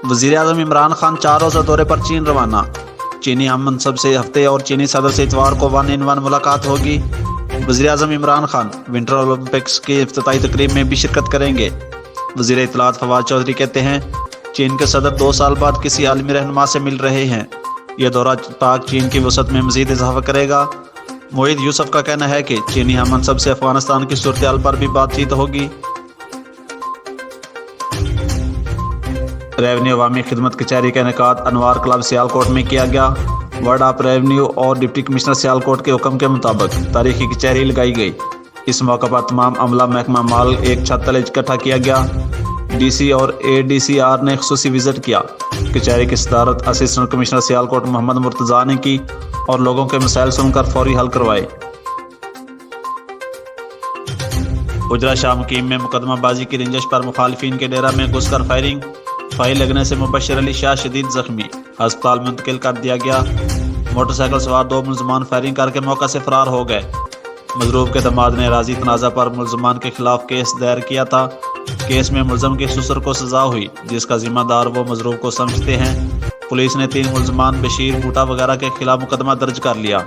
وزیراعظم عمران خان 4 روزہ دورے پر چین روانہ۔ چینی ہم منصب سے ہفتے اور چینی صدر سے اتوار کو 1-on-1 ملاقات ہوگی۔ وزیراعظم عمران خان ونٹر اولمپکس کی افتتاحی تقریب میں بھی شرکت کریں گے۔ وزیر اطلاعات فواد چودھری کہتے ہیں چین کے صدر 2 سال بعد کسی عالمی رہنما سے مل رہے ہیں۔ یہ دورہ پاک چین کی وسعت میں مزید اضافہ کرے گا۔ معید یوسف کا کہنا ہے کہ چینی ہم منصب سے افغانستان کی صورتحال پر بھی بات چیت ہوگی۔ ریونیو عوامی خدمت کچہری کا انعقاد انوار کلب سیالکوٹ میں کیا گیا۔ وارڈ آف ریونیو اور ڈپٹی کمشنر سیالکوٹ کے حکم کے مطابق تاریخی کچہری لگائی گئی۔ اس موقع پر تمام عملہ محکمہ مال ایک چھت تلے اکٹھا کیا گیا۔ ڈی سی اور اے ڈی سی آر نے خصوصی وزٹ کیا۔ کچہری کی صدارت اسسٹنٹ کمشنر سیالکوٹ محمد مرتضیٰ نے کی اور لوگوں کے مسائل سن کر فوری حل کروائے۔ اجرا شاہ مقیم میں مقدمہ بازی کی رنجش پر مخالفین کے ڈیرہ میں گھس کر فائرنگ لگنے سے مبشر علی شاہ شدید زخمی، ہسپتال منتقل کر دیا گیا۔ موٹر سائیکل سوار 2 ملزمان فائرنگ کر کے موقع سے فرار ہو گئے۔ مضروب کے داماد نے اراضی تنازع پر ملزمان کے خلاف کیس دائر کیا تھا۔ کیس میں ملزم کے سسر کو سزا ہوئی جس کا ذمہ دار وہ مضروب کو سمجھتے ہیں۔ پولیس نے 3 ملزمان بشیر بوٹا وغیرہ کے خلاف مقدمہ درج کر لیا۔